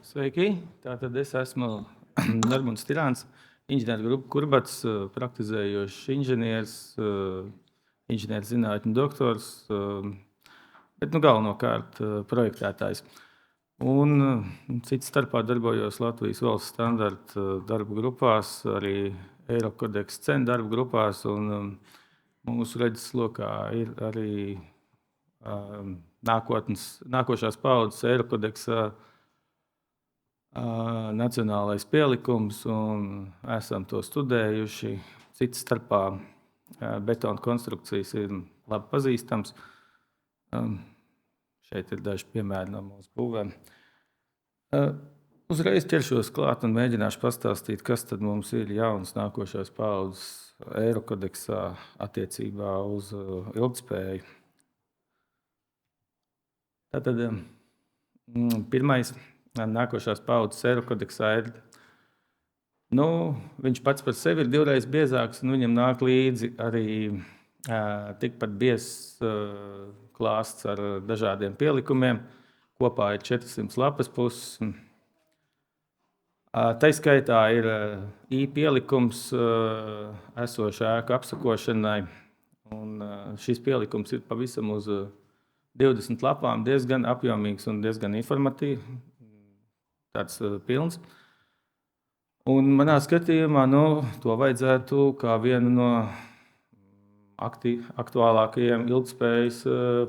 Sveiki! Tātad es esmu Normons Tirāns, inženiergrupa Kurbats, praktizējošs inženieris, inženierzinātņu doktors, bet galvenokārt projektētājs. Un cits starpā darbojos Latvijas valsts standarta darba grupās, arī Eirokodeks CEN darba grupās, un mūsu redzeslokā ir arī nākošās paudzes Eirokodeksa nacionālais pielikums, un esam to studējuši. Cits starpā betona konstrukcijas ir labi pazīstams. Šeit ir daži piemēri no mūsu būvēm. Uzreiz ķeršos klāt un mēģināšu pastāstīt, kas tad mums ir jauns nākošās paudzes Eirokodeksā attiecībā uz ilgtspēju. Tātad pirmais nākošās paudzes Eirokodeksā ir, viņš pats par sevi ir divreiz biezāks, un viņam nāk līdzi arī tikpat biezs klāsts ar dažādiem pielikumiem. Kopā ir 400 lapas puses. Tai skaitā ir pielikums esošā ēku apsakošanai, un šis pielikums ir pavisam uz 20 lapām, diezgan apjomīgs un diezgan informatīvs, tāds pilns. Un manā skatījumā to vajadzētu kā vienu no aktuālākajiem ilgtspējas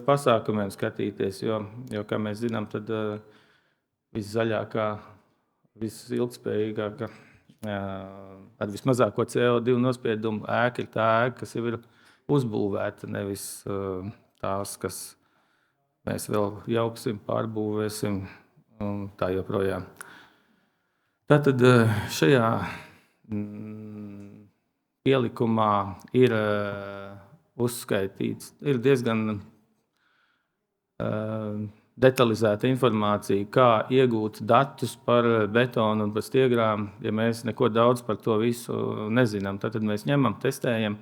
pasākumiem skatīties, jo, kā mēs zinām, tad viszaļākā, visilgtspējīgākā, ar vismazāko CO2 nospiedumu ēka ir tā ēka, kas jau ir uzbūvēta, nevis tās, kas mēs vēl jauksim, pārbūvēsim un tā joprojām. Tātad šajā pielikumā ir uzskaitīts, ir diezgan detalizēta informācija, kā iegūt datus par betonu un par stiegrām, ja mēs neko daudz par to visu nezinām. Tātad mēs ņemam, testējam,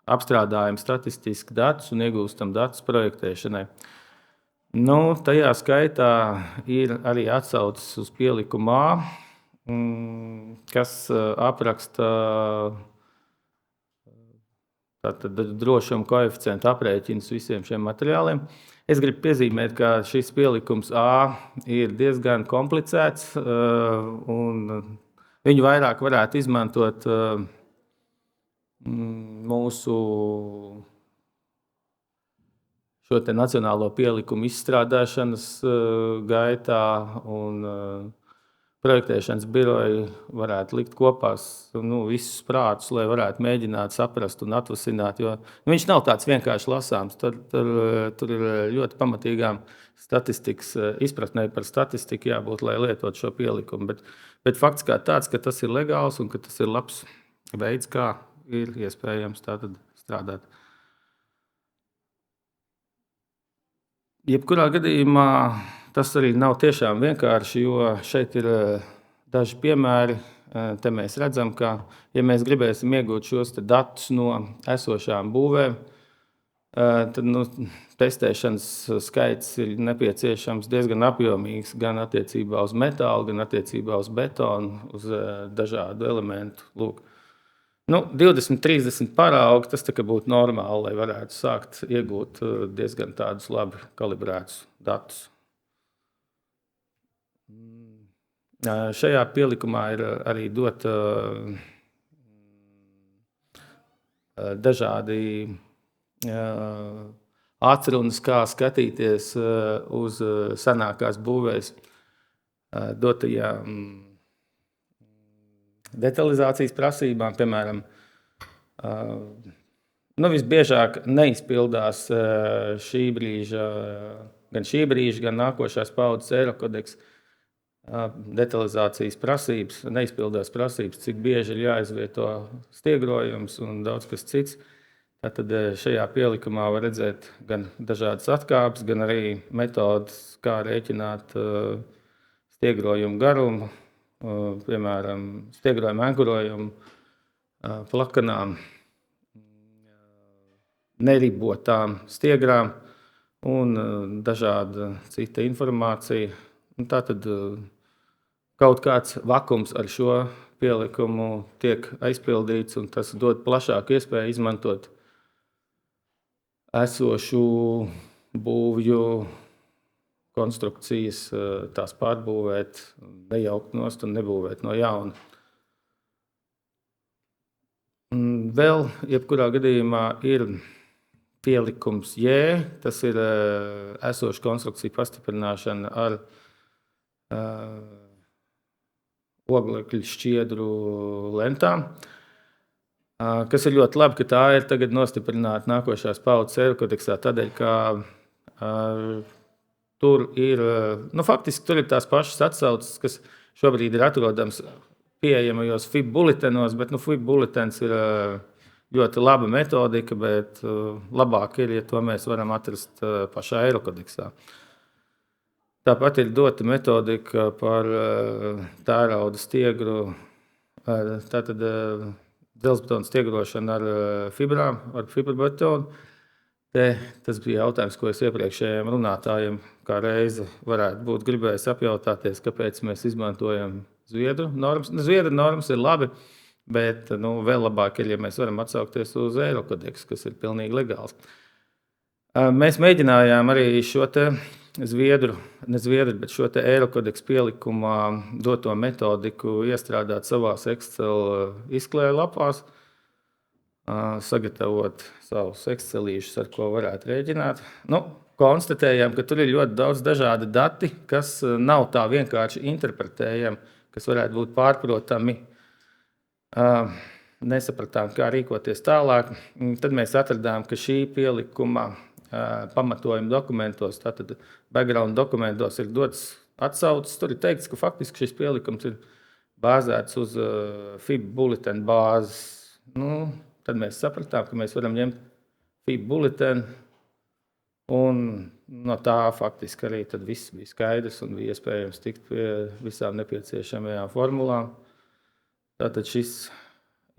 apstrādājam statistiski datus un iegūstam datus projektēšanai. Tajā skaitā ir arī atsauces uz pielikumu A, kas apraksta drošuma koeficientu aprēķinus visiem šiem materiāliem. Es gribu piezīmēt, ka šis pielikums A ir diezgan komplicēts, un viņu vairāk varētu izmantot mūsu šo te nacionālo pielikumu izstrādāšanas gaitā, un projektēšanas biroji varētu likt kopā visus prātus, lai varētu mēģināt saprast un atvasināt, jo viņš nav tāds vienkārši lasāms. Tur ir ļoti pamatīgām statistikas izpratnē par statistiku jābūt, lai lietot šo pielikumu. Bet fakts kā tāds, ka tas ir legāls un ka tas ir labs veids, kā ir iespējams tātad strādāt. Jebkurā gadījumā tas arī nav tiešām vienkārši, jo šeit ir daži piemēri. Te mēs redzam, ka, ja mēs gribēsim iegūt šos datus no esošām būvēm, tad testēšanas skaits ir nepieciešams diezgan apjomīgs gan attiecībā uz metālu, gan attiecībā uz betonu, uz dažādu elementu. Lūk. 20-30 paraugi, tas būtu normāli, lai varētu sākt iegūt diezgan tādus labi kalibrētus datus. Šajā pielikumā ir arī dot dažādi atrunas, kā skatīties uz senākās būvēs dotajām detalizācijas prasībām, piemēram, visbiežāk neizpildās šī brīža, gan nākošās paudzes Eirokodeks detalizācijas prasības, neizpildās prasības, cik bieži ir jāizvieto stiegrojums un daudz kas cits. Tātad šajā pielikumā var redzēt gan dažādas atkāpes, gan arī metodas, kā rēķināt stiegrojumu garumu, piemēram, stiegrojuma ankurojumu, plakanām, neribotām stiegrām un dažāda cita informācija. Tātad kaut kāds vakums ar šo pielikumu tiek aizpildīts, un tas dod plašāku iespēju izmantot esošu būvju konstrukcijas, tās pārbūvēt, nejaukt nost un nebūvēt no jauna. Vēl jebkurā gadījumā ir pielikums J, tas ir esošu konstrukciju pastiprināšana ar oglekļa šķiedru lentām, kas ir ļoti labi, ka tā ir tagad nostiprināta nākošās paudzes Eirokodeksā, tādēļ, ka tur ir, faktiski tur ir tās pašas atsauces, kas šobrīd ir atrodams pieejamajos FIB buletenos, bet FIB buletens ir ļoti laba metodika, bet labāk ir, ja to mēs varam atrast pašā Eirokodeksā. Tāpat ir dota metodika par tērauda stiegru, tātad dzelzbetona stiegrošanu ar fibrām, ar fiberbetonu. Tas bija jautājums, ko es iepriekšējiem runātājiem kā reizi varētu būt gribējis apjautāties, kāpēc mēs izmantojam Zviedru normas. Zviedru normas ir labi, bet vēl labāk ir, ja mēs varam atsaukties uz Eirokodeksu, kas ir pilnīgi legāls. Mēs mēģinājām arī šo te bet šo te Eirokodeksu pielikumā doto metodiku iestrādāt savās Excel izklēju lapās, sagatavot savus Excelīšus, ar ko varētu rēķināt. Konstatējām, ka tur ir ļoti daudz dažādi dati, kas nav tā vienkārši interpretējami, kas varētu būt pārprotami. Nesapratām, kā rīkoties tālāk. Tad mēs atradām, ka šī pielikuma pamatojuma dokumentos, tātad background dokumentos ir dots atsauces. Tur ir teikts, ka faktiski šis pielikums ir bāzēts uz FIB bulletenu bāzes. Tad mēs sapratām, ka mēs varam ņemt FIB bulletenu, un no tā faktiski arī tad viss bija skaidrs un bija iespējams tikt pie visām nepieciešamajām formulām. Tātad šis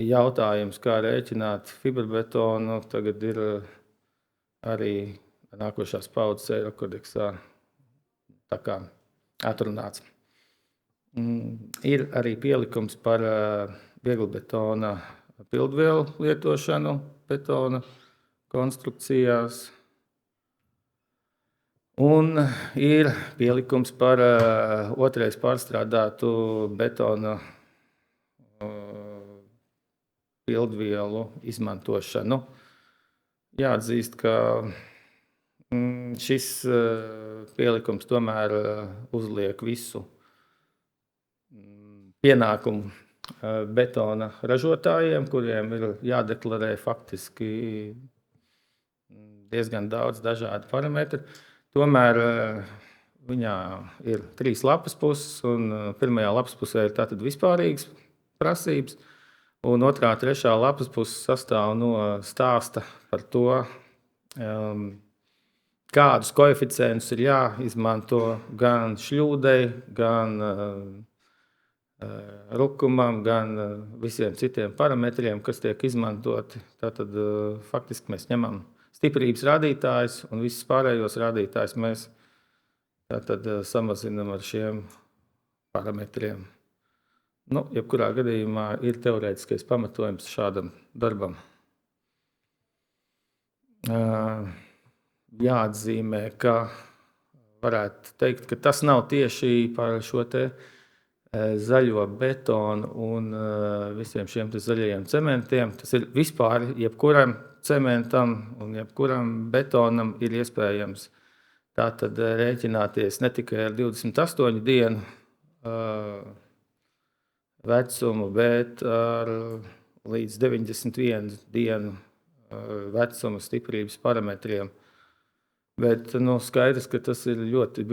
jautājums, kā rēķināt fiberbetonu, tagad ir arī nākošās paudzes Eirokodeksā tā kā atrunāts. Ir arī pielikums par vieglbetona pildvielu lietošanu betona konstrukcijās. Un ir pielikums par otrais pārstrādātu betona pildvielu izmantošanu. Jāatzīst, ka šis pielikums tomēr uzliek visu pienākumu betona ražotājiem, kuriem ir jādeklarē faktiski diezgan daudz dažādu parametru. Tomēr viņā ir 3 lapas puses, un pirmajā lapas pusē ir tātad vispārīgas prasības, un 2., 3. lapas puses sastāv no stāsta par to, kādus koeficientus ir jāizmanto gan šļūdei, gan rukumam, gan visiem citiem parametriem, kas tiek izmantoti. Tātad faktiski mēs ņemam stiprības rādītājus, un visus pārējos rādītājus mēs tātad samazinam ar šiem parametriem. Jebkurā gadījumā ir teorētiskais pamatojums šādam darbam. Jāatzīmē, ka varētu teikt, ka tas nav tieši par šo te zaļo betonu un visiem šiem te zaļajiem cementiem. Tas ir vispār jebkuram cementam un jebkuram betonam ir iespējams tātad rēķināties ne tikai ar 28 dienu vecumu, bet ar līdz 91 dienu vecuma stiprības parametriem. Bet skaidrs, ka tas ir ļoti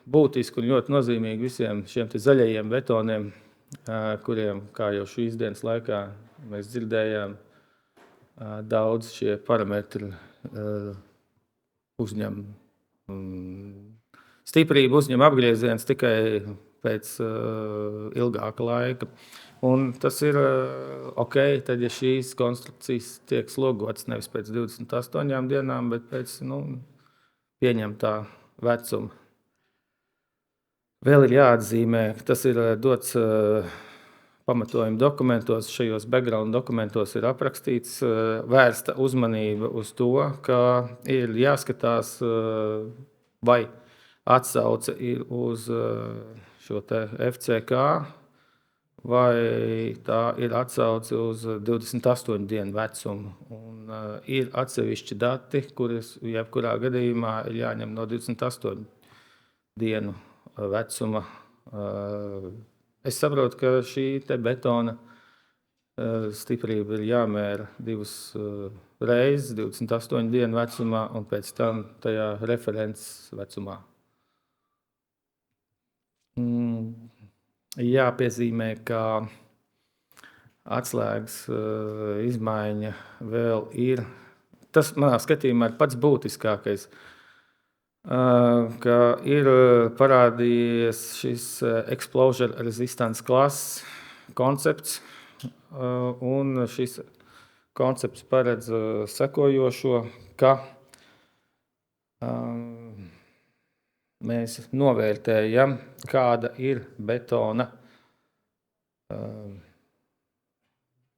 būtiski un ļoti nozīmīgi visiem šiem zaļajiem betoniem, kuriem, kā jau šīs dienas laikā mēs dzirdējām, daudz šie parametri uzņem stiprību, uzņem apgrieziens tikai pēc ilgāka laika. Un tas ir ok, tad, ja šīs konstrukcijas tiek slogotas nevis pēc 28 dienām, bet pēc pieņemtā vecuma. Vēl ir jāatzīmē, ka tas ir dots pamatojuma dokumentos, šajos background dokumentos ir aprakstīts, vērsta uzmanība uz to, ka ir jāskatās, vai atsauce ir uz šo te FCK, vai tā ir atsauce uz 28 dienu vecumu. Un, ir atsevišķi dati, kurus jebkurā gadījumā ir jāņem no 28 dienu vecuma. Es saprotu, ka šī te betona stiprība ir jāmēra 2 reizes 28 dienu vecumā un pēc tam tajā references vecumā. Jāpiezīmē, ka atslēgas izmaiņa vēl ir. Tas manā skatījumā ir pats būtiskākais, ka ir parādījies šis explosion resistance klases koncepts, un šis koncepts paredz sekojošo, ka mēs novērtējam, kāda ir betona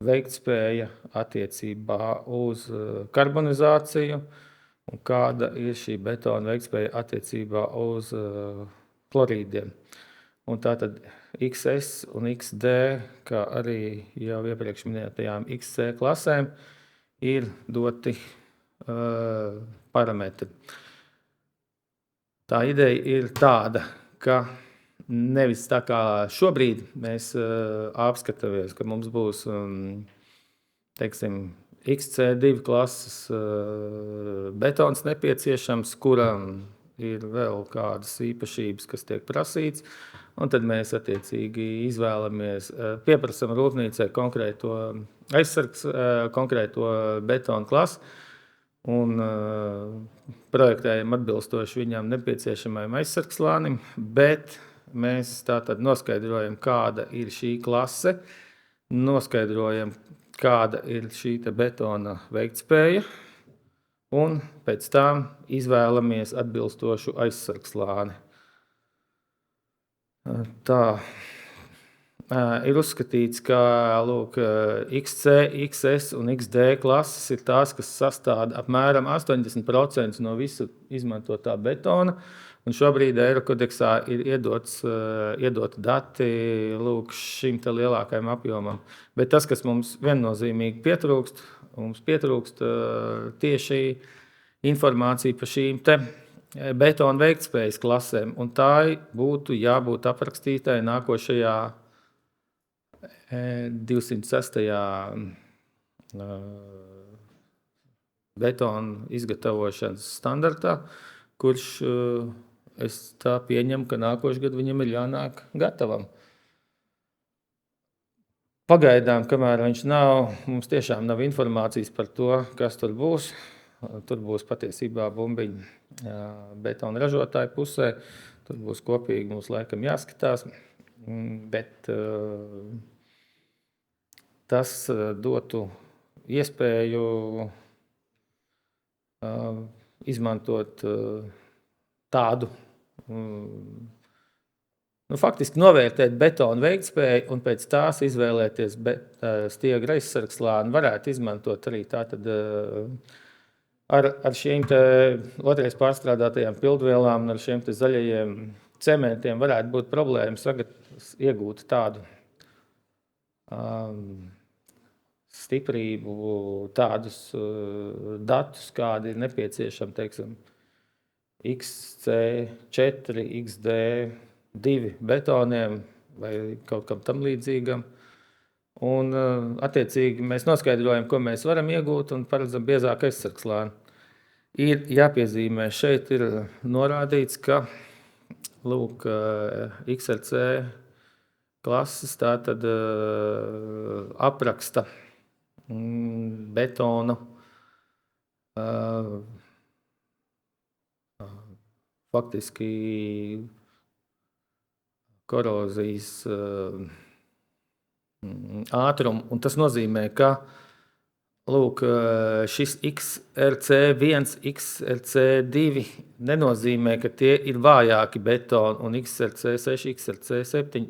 veiktspēja attiecībā uz karbonizāciju un kāda ir šī betona veiktspēja attiecībā uz klorīdiem. Un tātad XS un XD, kā arī jau iepriekš minētajām XC klasēm, ir doti parametri. Tā ideja ir tāda, ka nevis tā kā šobrīd mēs apskatāmies, ka mums būs, teiksim, XC2 klases betons nepieciešams, kuram ir vēl kādas īpašības, kas tiek prasīts, un tad mēs attiecīgi izvēlamies, pieprasam rūpnīcai konkrēto aizsargs, konkrēto betonu klasu, un projektējam atbilstoši viņam nepieciešamajam aizsargslānim, bet mēs tātad noskaidrojam, kāda ir šī klase, noskaidrojam, kāda ir šī betona veiktspēja, un pēc tam izvēlamies atbilstošu aizsargslāni. Tā. Ir uzskatīts, ka XC, XS un XD klases ir tās, kas sastāda apmēram 80% no visu izmantotā betona. Un šobrīd Eirokodeksā ir iedoti dati šim te lielākajam apjomam. Bet tas, kas mums viennozīmīgi pietrūkst, mums pietrūkst tieši informācija par šīm te betona veiktspējas klasēm. Un tā būtu jābūt aprakstītai nākošajā 206. betonu izgatavošanas standartā, kurš es tā pieņemu, ka nākošu gadu viņam ir jānāk gatavam. Pagaidām, kamēr viņš nav, mums tiešām nav informācijas par to, kas tur būs. Tur būs patiesībā bumbiņi betona ražotāju pusē. Tur būs kopīgi mums laikam jāskatās. Bet tas dotu iespēju izmantot tādu, faktiski novērtēt betonu veiktspēju un pēc tās izvēlēties stiegra aizsargslāni. Varētu izmantot arī tātad ar šīm te otrais pārstrādātajām pildvielām un ar šiem te zaļajiem cementiem varētu būt problēmas iegūt tādu stiprību, tādus datus, kādi ir nepieciešami, teiksim, XC4, XD2 betoniem vai kaut kam tam līdzīgam. Un attiecīgi mēs noskaidrojam, ko mēs varam iegūt un paredzam biezāku aizsargslāni. Ir jāpiezīmē, šeit ir norādīts, ka XRC klases tātad apraksta betonu faktiski korozijas ātrumu. Un tas nozīmē, ka Lūk, šis XRC1, XRC2 nenozīmē, ka tie ir vājāki betoni, un XRC6, XRC7,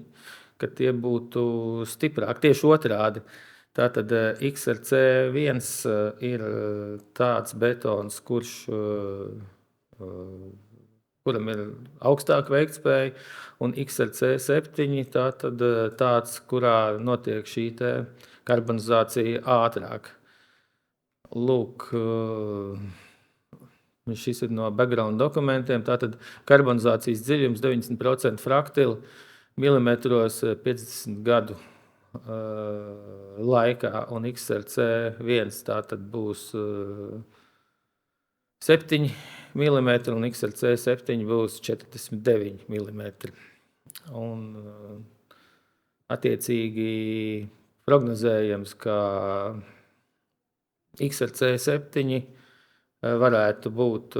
ka tie būtu stiprāki. Tieši otrādi. Tātad XRC1 ir tāds betons, kuram ir augstāka veiktspēja, un XRC7 tāds, kurā notiek šī karbonizācija ātrāk. Lūk, šis ir no background dokumentiem. Tātad karbonizācijas dziļums 90% fraktila milimetros 50 gadu laikā, un XRC1 tātad būs 7 mm, un XRC7 būs 49 mm. Un attiecīgi prognozējams, ka XRC7 varētu būt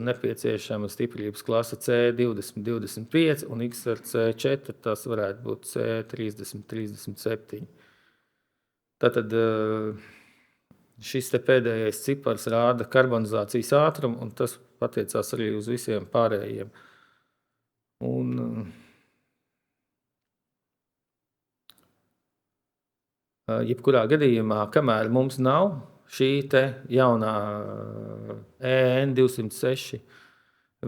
nepieciešama stiprības klase C20-25, un XRC4 tas varētu būt C30-37. Tātad šis pēdējais cipars rāda karbonizācijas ātrumu, un tas attiecās arī uz visiem pārējiem. Un jebkurā gadījumā, kamēr mums nav šī jaunā EN206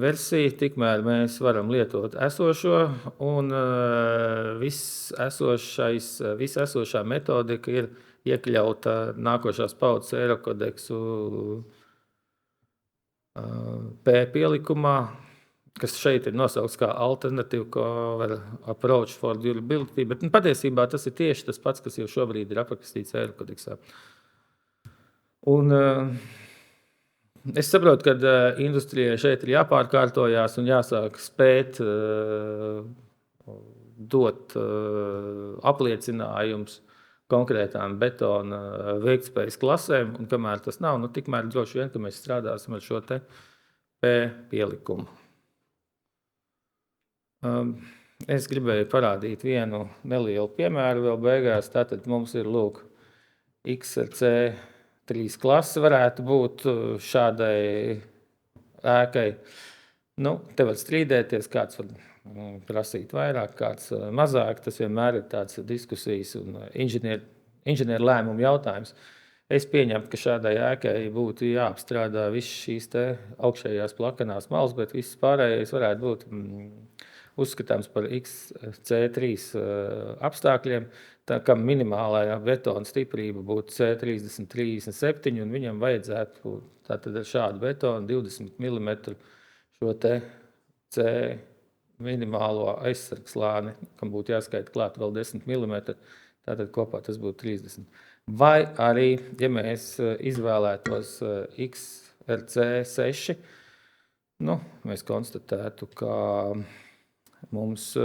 versija, tikmēr mēs varam lietot esošo, un visa esošā metodika ir iekļauta nākošās paudzes Eirokodeksu P pielikumā, kas šeit ir nosaukts kā Alternative Cover Approach for Durability, bet patiesībā tas ir tieši tas pats, kas jau šobrīd ir aprakstīts Eirokodeksā. Un es saprotu, ka industrijai šeit ir jāpārkārtojās un jāsāk spēt dot apliecinājums konkrētām betona veiktspējas klasēm, un kamēr tas nav, tikmēr droši vien, ka mēs strādāsim ar šo P pielikumu. Es gribēju parādīt vienu nelielu piemēru vēl beigās. Tātad mums ir XRC3 klase varētu būt šādai ēkai. Te var strīdēties, kāds var prasīt vairāk, kāds mazāk. Tas vienmēr ir tāds diskusijas un inženieru lēmumu jautājums. Es pieņemu, ka šādai ēkai būtu jāapstrādā visas šīs augšējās plakanās malas, bet viss pārējais varētu būt uzskatāms par XC3 apstākļiem, tā kā minimālā betona stiprība būtu C30-37, un viņam vajadzētu tātad ar šādu betonu 20 mm šo C minimālo aizsargslāni, kam būtu jāskaita klāt vēl 10 mm, tātad kopā tas būtu 30. Vai arī, ja mēs izvēlētos XRC6, mēs konstatētu, ka mums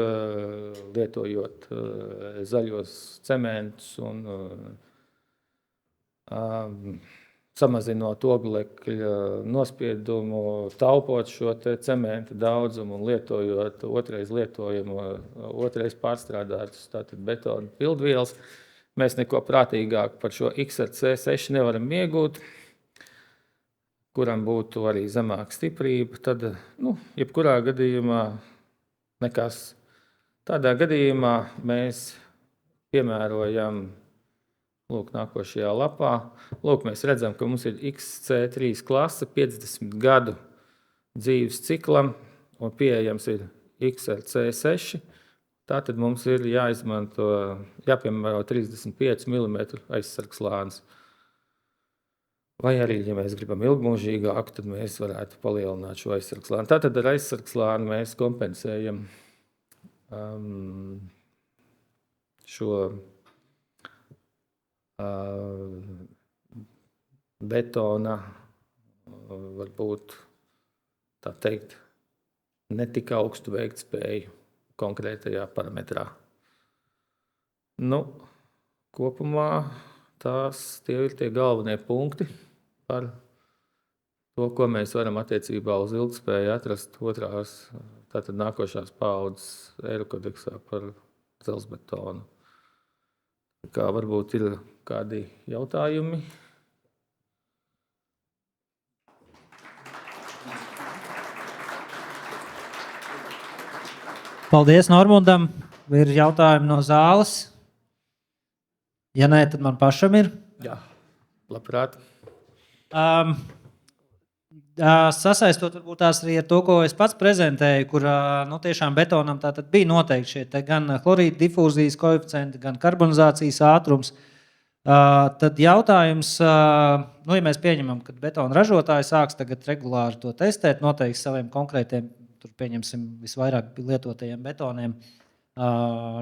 lietojot zaļos cementus un samazinot oglekļa nospiedumu, taupot šo cementu daudzumu un lietojot otrais pārstrādātus betona pildvielas, mēs neko prātīgāk par šo XRC6 nevaram iegūt, kuram būtu arī zemāka stiprība. Tad, jebkurā gadījumā nekas. Tādā gadījumā mēs piemērojam, nākošajā lapā. Mēs redzam, ka mums ir XC3 klase 50 gadu dzīves ciklam, un pieejams ir XRC6. Tātad mums ir jāpiemēro 35 mm aizsargslānis. Vai arī, ja mēs gribam ilgmūžīgāku, tad mēs varētu palielināt šo aizsargslāni. Tātad ar aizsargslāni mēs kompensējam šo betona, varbūt tā teikt, netik augstu veiktspēju konkrētajā parametrā. Kopumā tie ir tie galvenie punkti par to, ko mēs varam attiecībā uz ilgtspēju atrast otrās, tātad nākošās paaudzes Eirokodeksā par dzelzbetonu. Kā varbūt ir kādi jautājumi? Paldies Normundam. Ir jautājumi no zāles? Ja nē, tad man pašam ir. Jā, labprāt. Sasaistot varbūt tās arī ar to, ko es pats prezentēju, kur tiešām betonam tātad bija noteikti šie gan chlorīda difūzijas koeficienti, gan karbonizācijas ātrums. Tad jautājums, ja mēs pieņemam, ka betona ražotāji sāks tagad regulāri to testēt, noteikti saviem konkrētiem, tur pieņemsim visvairāk lietotajiem betoniem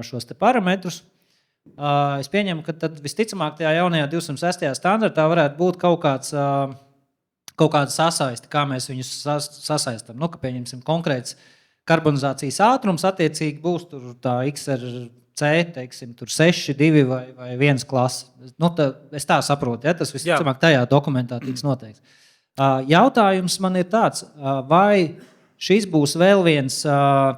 šos te parametrus. Es pieņemu, ka tad visticamāk tajā jaunajā 206. standartā varētu būt kaut kāda sasaisti, kā mēs viņus sasaistam. Ka pieņemsim konkrēts karbonizācijas ātrums, attiecīgi būs tur tā XRC, teiksim, tur 6, 2 vai 1 klase. Es tā saprotu, ja? Tas visticamāk tajā dokumentā tiks noteikts. Jautājums man ir tāds, vai šis būs vēl viens,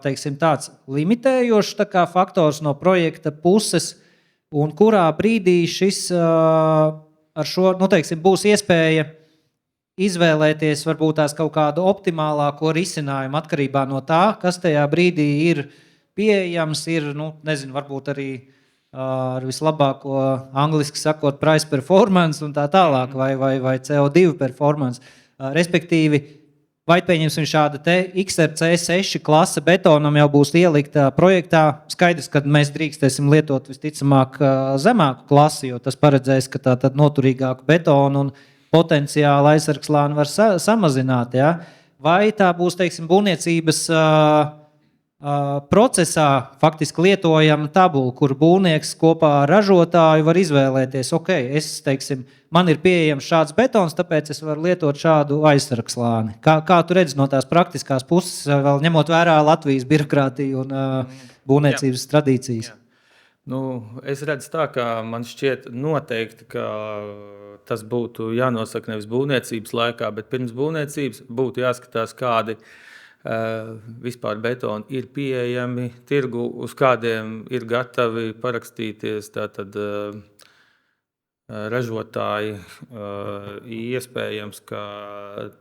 teiksim, tāds limitējošs faktors no projekta puses, un kurā brīdī šis ar šo, teiksim, būs iespēja izvēlēties varbūt tās kaut kādu optimālāko risinājumu atkarībā no tā, kas tajā brīdī ir pieejams, ir, nezinu, varbūt arī ar vislabāko, angliski sakot, price performance un tā tālāk, vai CO2 performance. Respektīvi, vai pieņemsim šāda te XRC 6 klase betonam jau būs ielikta projektā. Skaidrs, ka mēs drīkstēsim lietot visticamāk zemāku klasi, jo tas paredzēs, ka tā tad noturīgāku betonu un potenciāli aizsargslāni var samazināt. Ja? Vai tā būs, teiksim, būvniecības procesā faktiski lietojama tabula, kur būvnieks kopā ar ražotāju var izvēlēties, teiksim, man ir pieejams šāds betons, tāpēc es varu lietot šādu aizsargslāni. Kā tu redzi no tās praktiskās puses, vēl ņemot vērā Latvijas birokrātiju un būvniecības tradīcijas? Es redzu tā, ka man šķiet noteikti, ka tas būtu jānosaka nevis būvniecības laikā, bet pirms būvniecības būtu jāskatās, kādi vispār betoni ir pieejami tirgu, uz kādiem ir gatavi parakstīties tātad ražotāji. Iespējams, ka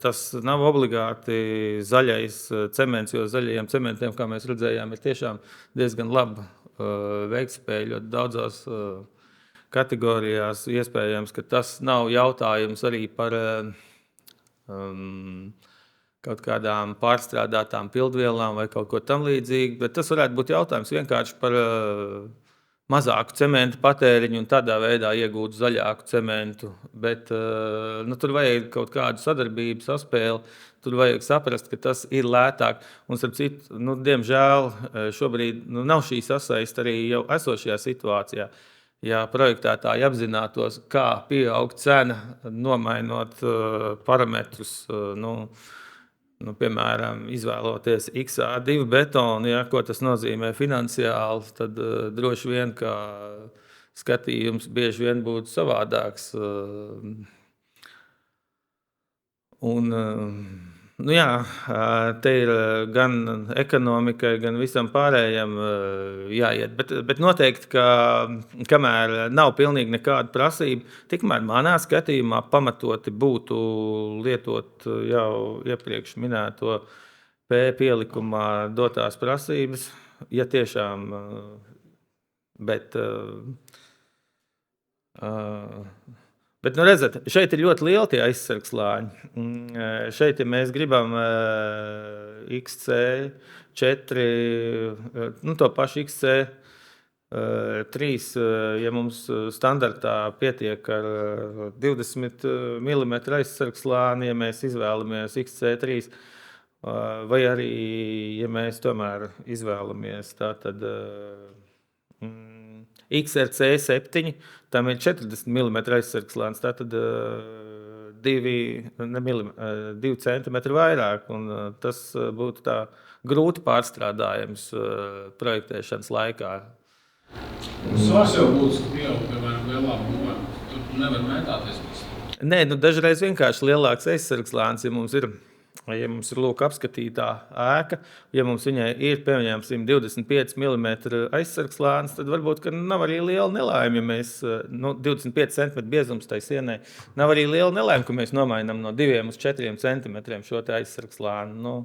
tas nav obligāti zaļais cements, jo zaļajiem cementiem, kā mēs redzējām, ir tiešām diezgan laba veiktspēja ļoti daudzās kategorijās. Iespējams, ka tas nav jautājums arī par kaut kādām pārstrādātām pildvielām vai kaut ko tam līdzīgu, bet tas varētu būt jautājums vienkārši par mazāku cementu patēriņu un tādā veidā iegūt zaļāku cementu. Bet tur vajag kaut kādu sadarbību, saspēli, tur vajag saprast, ka tas ir lētāk. Un, starp citu, diemžēl šobrīd nav šī sasaiste arī jau esošajā situācijā. Ja projektētāji apzinātos, kā pieaug cena, nomainot parametrus, piemēram, izvēloties XA2 betonu, ko tas nozīmē finansiāli, tad droši vien, ka skatījums bieži vien būtu savādāks. Te ir gan ekonomikai, gan visam pārējiem jāiet. Bet noteikti, ka kamēr nav pilnīgi nekāda prasība, tikmēr manā skatījumā pamatoti būtu lietot jau iepriekš minēto P pielikumā dotās prasības, ja tiešām, bet redzat, šeit ir ļoti lieli tie aizsargslāņi. Šeit, ja mēs gribam XC4, to pašu XC3, ja mums standartā pietiek ar 20 mm aizsargslāni, ja mēs izvēlamies XC3, vai arī, ja mēs tomēr izvēlamies tātad XRC 7, tam ir 40 mm aizsargslāns, tātad 2 cm vairāk, un tas būtu tā grūti pārstrādājams projektēšanas laikā. Svars jau būtu pieaug, piemēram, lielā būvē. Tur nevar mētāties pēc. Nē, dažreiz vienkārši lielāks aizsargslāns, ja mums ir lūk apskatītā ēka, ja mums viņai ir, pieņemsim, 25 mm aizsargslāns, tad varbūt, ka nav arī liela nelaime, ja mēs, 25 cm biezums tai sienai, nav arī liela nelaime, ka mēs nomainām no 2 uz 4 cm šo te aizsargslānu.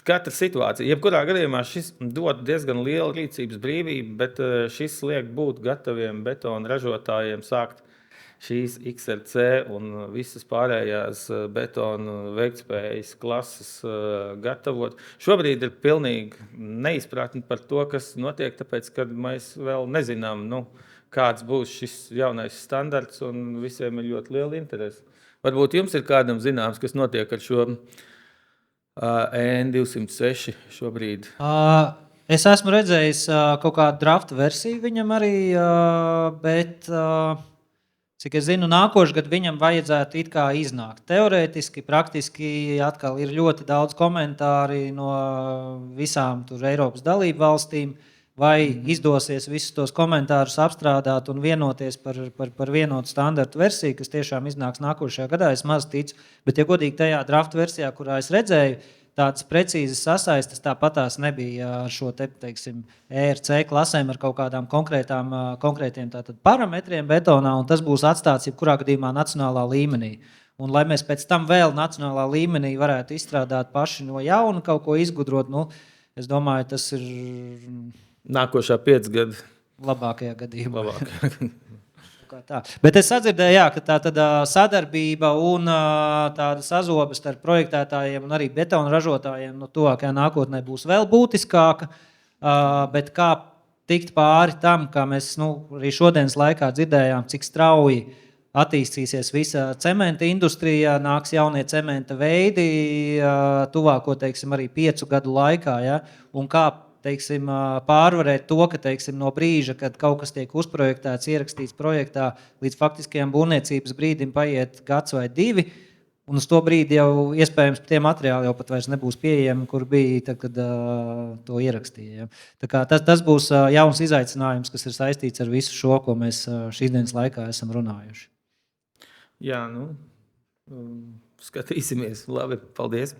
katra situācija. Jebkurā gadījumā šis dod diezgan lielu rīcības brīvību, bet šis liek būt gataviem betona ražotājiem sākt šīs XRC un visas pārējās betona veiktspējas klases gatavot. Šobrīd ir pilnīgi neizpratne par to, kas notiek, tāpēc, ka mēs vēl nezinām, kāds būs šis jaunais standarts, un visiem ir ļoti liela interese. Varbūt jums ir kādam zināms, kas notiek ar šo EN206 šobrīd? Es esmu redzējis kaut kādu drafta versiju viņam arī, bet... Cik es zinu, nākošais gads viņam vajadzētu it kā iznākt. Teorētiski, praktiski atkal ir ļoti daudz komentāri no visām Eiropas dalību valstīm, vai izdosies visus tos komentārus apstrādāt un vienoties par vienotu standartu versiju, kas tiešām iznāks nākošajā gadā. Es maz ticu, bet, ja godīgi tajā drafta versijā, kurā es redzēju, tādas precīzas sasaistes tāpatās nebija ar šo teiksim, ERC klasēm ar kaut kādām konkrētiem parametriem betonā, un tas būs atstāts jebkurā gadījumā nacionālā līmenī. Un, lai mēs pēc tam vēl nacionālā līmenī varētu izstrādāt paši no jauna kaut ko izgudrot, es domāju, tas ir... Nākošā 5 gadu. Labākajā gadījumā. Tā. Bet es sadzirdēju, ka tā sadarbība un tāda sazobe starp projektētājiem un arī betona ražotājiem tuvākajā nākotnē būs vēl būtiskāka, bet kā tikt pāri tam, kā mēs arī šodienas laikā dzirdējām, cik strauji attīstīsies visa cementa industrijā, nāks jaunie cementa veidi tuvāko, arī 5 gadu laikā, ja? Un kā pārvarēt to, ka no brīža, kad kaut kas tiek uzprojektēts, ierakstīts projektā, līdz faktiskajam būvniecības brīdim paiet gads vai 2, un uz to brīdi jau iespējams tie materiāli jau pat vairs nebūs pieejami, kur bija tad, kad to ierakstīja. Ja? Tā kā tas būs jauns izaicinājums, kas ir saistīts ar visu šo, ko mēs šīs dienas laikā esam runājuši. Jā, skatīsimies. Labi, paldies.